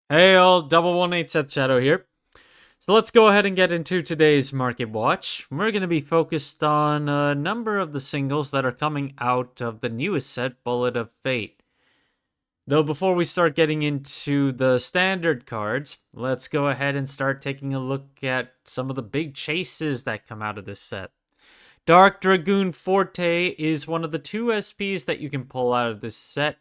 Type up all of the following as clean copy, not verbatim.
Hey all, Double 18 Seth Shadow here. So let's go ahead and get into today's Market Watch. We're going to be focused on a number of the singles that are coming out of the newest set, Bullet of Fate. Though before we start getting into the standard cards, let's go ahead and start taking a look at some of the big chases that come out of this set. Dark Dragoon Forte is one of the two SPs that you can pull out of this set,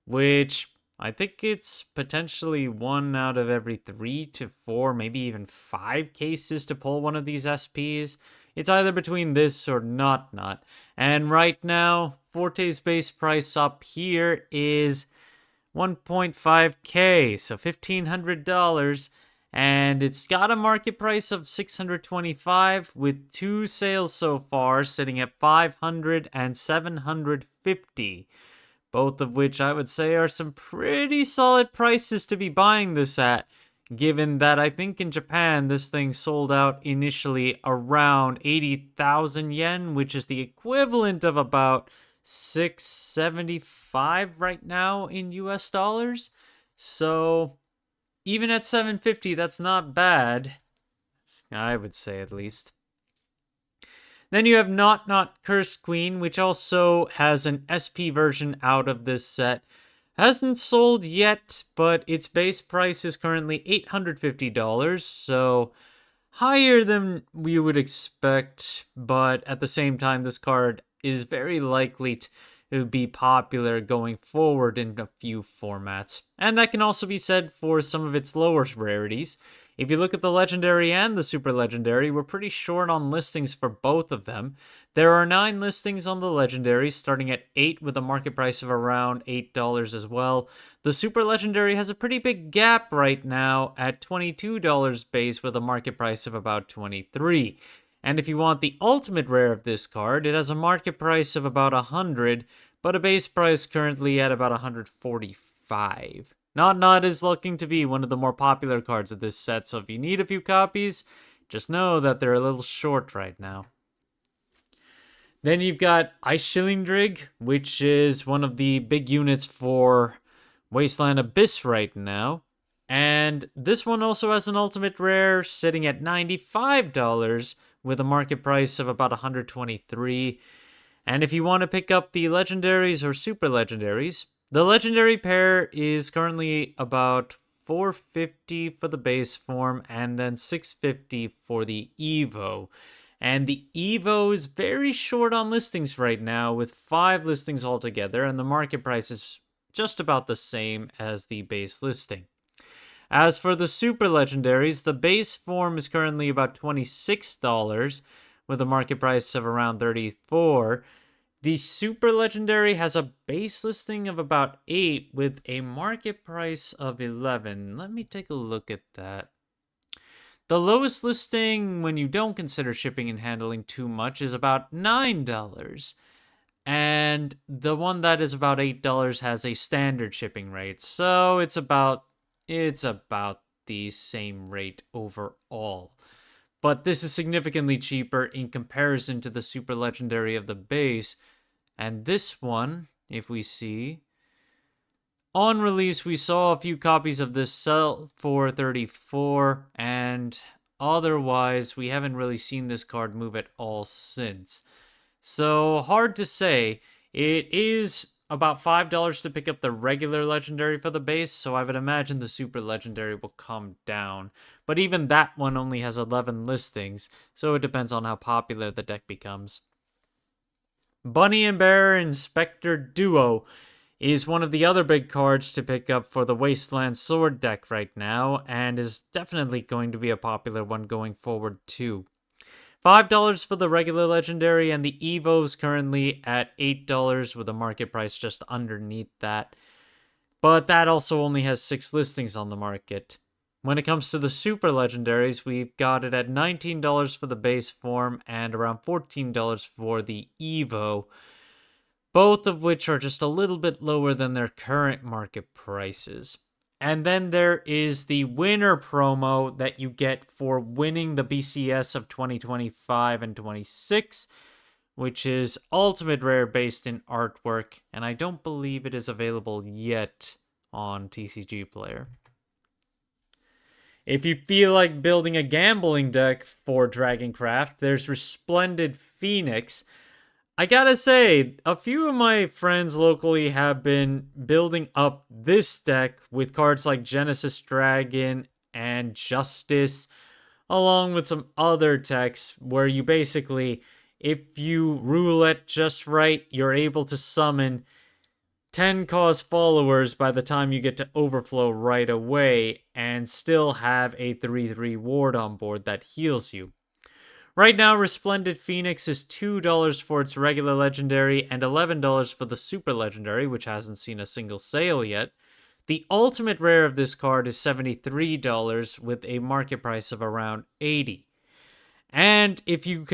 which I think it's potentially one out of every 3 to 4, maybe even 5 cases to pull one of these SPs. It's either between this or not. And right now, Forte's base price up here is 1.5k, so $1,500. And it's got a market price of 625 with 2 sales so far sitting at 500 and 750, both of which I would say are some pretty solid prices to be buying this at, given that I think in Japan this thing sold out initially around 80,000 yen, which is the equivalent of about 675 right now in US dollars. So even at 750, that's not bad, I would say at least. Then you have Not Cursed Queen, which also has an SP version out of this set. Hasn't sold yet, but its base price is currently $850, so higher than we would expect, but at the same time, this card is very likely to be popular going forward in a few formats. And that can also be said for some of its lower rarities. If you look at the Legendary and the Super Legendary, we're pretty short on listings for both of them. There are 9 listings on the Legendary, starting at 8 with a market price of around $8 as well. The Super Legendary has a pretty big gap right now at $22 base with a market price of about $23. And if you want the ultimate rare of this card, it has a market price of about $100, but a base price currently at about $145. Not is looking to be one of the more popular cards of this set, so if you need a few copies, just know that they're a little short right now. Then you've got Ice Shillingdrig, which is one of the big units for Wasteland Abyss right now. And this one also has an ultimate rare sitting at $95 with a market price of about $123. And if you want to pick up the legendaries or super legendaries, the legendary pair is currently about $450 for the base form and then $650 for the Evo. And the Evo is very short on listings right now with 5 listings altogether, and the market price is just about the same as the base listing. As for the super legendaries, the base form is currently about $26 with a market price of around $34. The super legendary has a base listing of about 8 with a market price of 11. Let me take a look at that. The lowest listing, when you don't consider shipping and handling too much, is about $9. And the one that is about $8 has a standard shipping rate. So it's about the same rate overall. But this is significantly cheaper in comparison to the super legendary of the base. And this one, if we see, on release, we saw a few copies of this sell for $34, and otherwise, we haven't really seen this card move at all since. So, hard to say. It is about $5 to pick up the regular legendary for the base, so I would imagine the super legendary will come down. But even that one only has 11 listings, so it depends on how popular the deck becomes. Bunny and Bear Inspector Duo is one of the other big cards to pick up for the Wasteland Sword deck right now, and is definitely going to be a popular one going forward too. $5 for the regular legendary, and the Evo's currently at $8 with a market price just underneath that. But that also only has 6 listings on the market. When it comes to the super legendaries, we've got it at $19 for the base form and around $14 for the Evo, both of which are just a little bit lower than their current market prices. And then there is the winner promo that you get for winning the BCS of 2025 and 26, which is Ultimate Rare based in artwork, and I don't believe it is available yet on TCG Player. If you feel like building a gambling deck for Dragoncraft, there's Resplendent Phoenix. I gotta say, a few of my friends locally have been building up this deck with cards like Genesis Dragon and Justice, along with some other decks where you basically, if you rule it just right, you're able to summon 10 cause followers by the time you get to overflow right away and still have a 3/3 ward on board that heals you. Right now, Resplendent Phoenix is $2 for its regular legendary and $11 for the super legendary, which hasn't seen a single sale yet. The ultimate rare of this card is $73 with a market price of around $80. And if you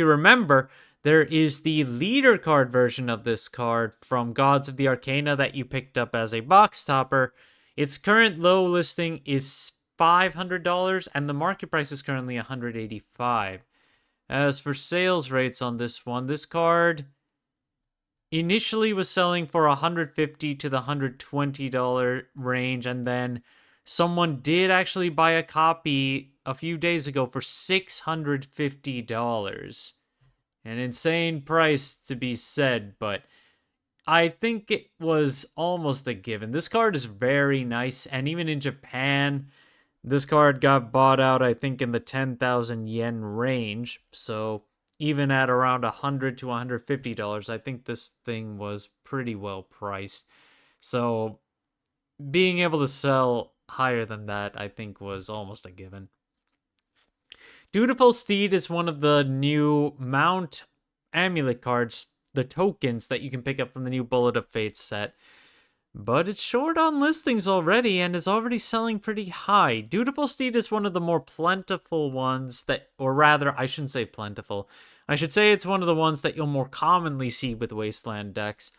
remember, there is the leader card version of this card from Gods of the Arcana that you picked up as a box topper. Its current low listing is $500 and the market price is currently $185. As for sales rates on this one, this card initially was selling for $150 to the $120 range, and then someone did actually buy a copy a few days ago for $650. An insane price to be said, but I think it was almost a given. This card is very nice, and even in Japan, this card got bought out, I think, in the 10,000 yen range. So even at around $100 to $150, I think this thing was pretty well priced. So being able to sell higher than that, I think, was almost a given. Dutiful Steed is one of the new Mount Amulet cards, the tokens that you can pick up from the new Bullet of Fate set. But it's short on listings already and is already selling pretty high. Dutiful Steed is one of the more plentiful ones that, or rather, I shouldn't say plentiful. I should say it's one of the ones that you'll more commonly see with Wasteland decks.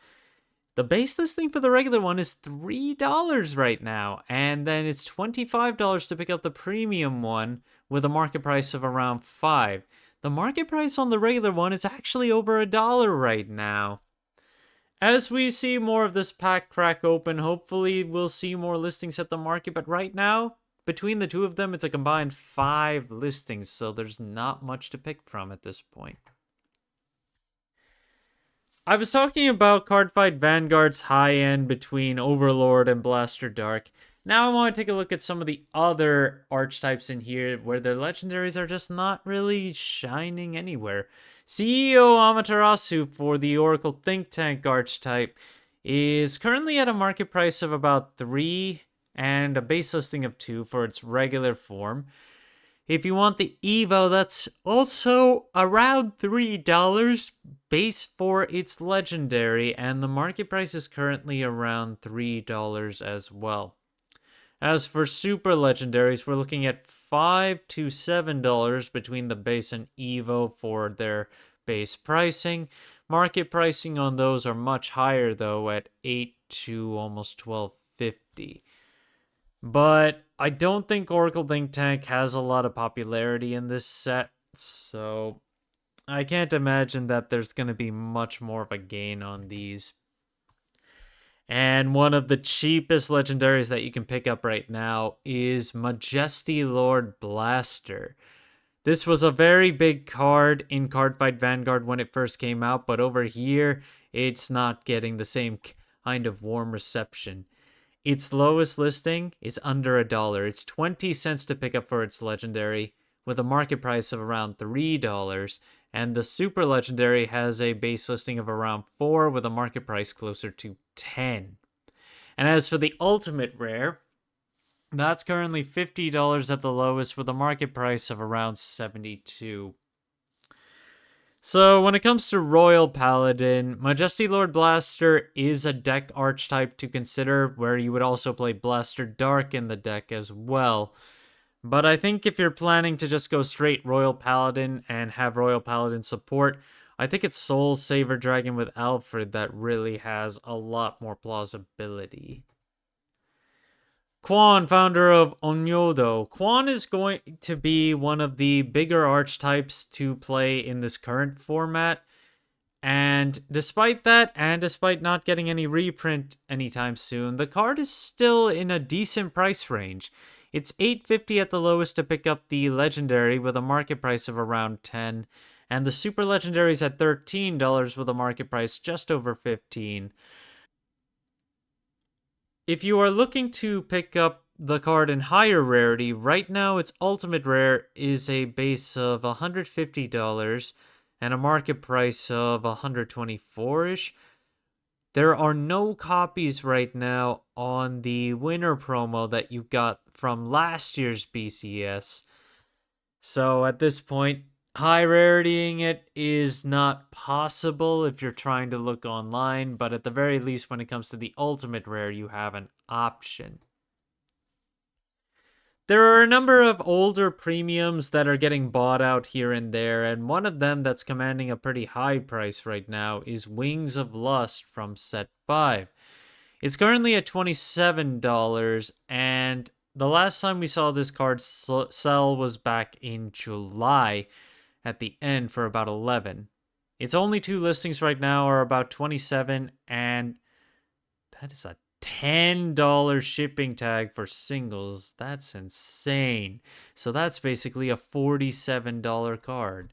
The base listing for the regular one is $3 right now, and then it's $25 to pick up the premium one with a market price of around $5. The market price on the regular one is actually over $1 right now. As we see more of this pack crack open, hopefully we'll see more listings at the market, but right now, between the two of them, it's a combined 5 listings, so there's not much to pick from at this point. I was talking about Cardfight Vanguard's high end between Overlord and Blaster Dark. Now I want to take a look at some of the other archetypes in here where their legendaries are just not really shining anywhere. CEO Amaterasu for the Oracle Think Tank archetype is currently at a market price of about 3 and a base listing of 2 for its regular form. If you want the Evo, that's also around $3 base for its legendary, and the market price is currently around $3 as well. As for super legendaries, we're looking at $5 to $7 between the base and Evo for their base pricing. Market pricing on those are much higher though, at $8 to almost $12.50. But I don't think Oracle Think Tank has a lot of popularity in this set, so I can't imagine that there's going to be much more of a gain on these. And one of the cheapest legendaries that you can pick up right now is Majesty Lord Blaster. This was a very big card in Cardfight Vanguard when it first came out, but over here, it's not getting the same kind of warm reception. Its lowest listing is under $1. It's 20 cents to pick up for its legendary, with a market price of around $3, and the super legendary has a base listing of around 4 with a market price closer to 10. And as for the ultimate rare, that's currently $50 at the lowest with a market price of around 72. So when it comes to Royal Paladin, Majesty Lord Blaster is a deck archetype to consider, where you would also play Blaster Dark in the deck as well. But I think if you're planning to just go straight Royal Paladin and have Royal Paladin support, I think it's Soul Saver Dragon with Alfred that really has a lot more plausibility. Quan, founder of Onyodo. Quan is going to be one of the bigger archetypes to play in this current format. And despite that, and despite not getting any reprint anytime soon, the card is still in a decent price range. It's $8.50 at the lowest to pick up the legendary with a market price of around $10, and the super legendaries at $13 with a market price just over $15. If you are looking to pick up the card in higher rarity, right now its ultimate rare is a base of $150 and a market price of $124-ish. There are no copies right now on the winter promo that you got from last year's BCS. So at this point, high raritying it is not possible if you're trying to look online, but at the very least, when it comes to the ultimate rare, you have an option. There are a number of older premiums that are getting bought out here and there, and one of them that's commanding a pretty high price right now is Wings of Lust from Set 5. It's currently at $27, and the last time we saw this card sell was back in July at the end for about 11. Its only two listings right now are about 27, and that is a $10 shipping tag for singles. That's insane. So that's basically a $47 card.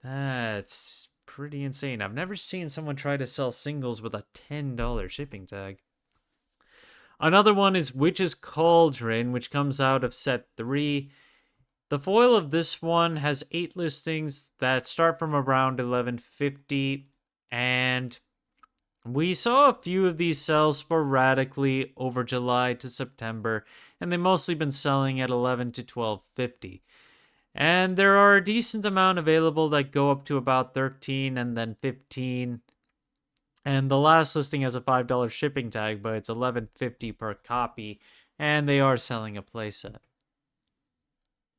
That's pretty insane. I've never seen someone try to sell singles with a $10 shipping tag. Another one is Witch's Cauldron, which comes out of set 3. The foil of this one has 8 listings that start from around $11.50, and we saw a few of these sell sporadically over July to September, and they've mostly been selling at $11 to $12.50. And there are a decent amount available that go up to about $13 and then $15. And the last listing has a $5 shipping tag, but it's $11.50 per copy, and they are selling a playset.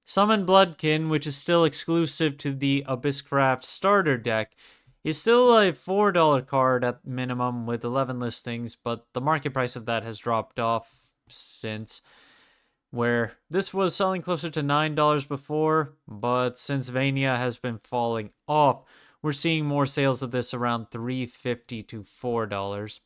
Summon Bloodkin, which is still exclusive to the Abysscraft starter deck, is still a $4 card at minimum with 11 listings, but the market price of that has dropped off since, where this was selling closer to $9 before, but since Vania has been falling off, we're seeing more sales of this around $3.50 to $4.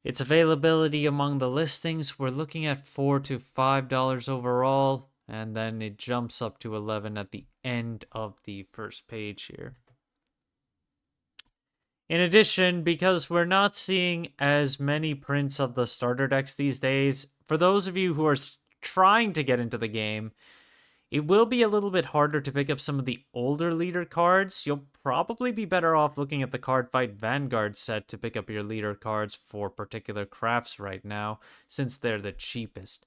Its availability among the listings, we're looking at $4 to $5 overall, and then it jumps up to 11 at the end of the first page here. In addition, because we're not seeing as many prints of the starter decks these days, for those of you who are trying to get into the game, it will be a little bit harder to pick up some of the older leader cards. You'll probably be better off looking at the Card Fight Vanguard set to pick up your leader cards for particular crafts right now, since they're the cheapest.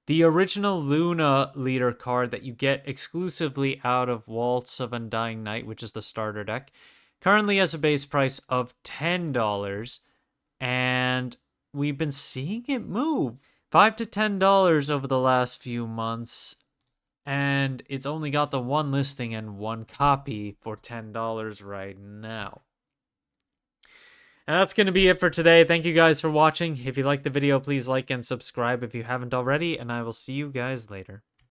The original Luna leader card that you get exclusively out of Waltz of Undying Night, which is the starter deck, currently has a base price of $10, and we've been seeing it move $5 to $10 over the last few months, and it's only got the one listing and one copy for $10 right now. And that's going to be it for today. Thank you guys for watching. If you liked the video, please like and subscribe if you haven't already, and I will see you guys later.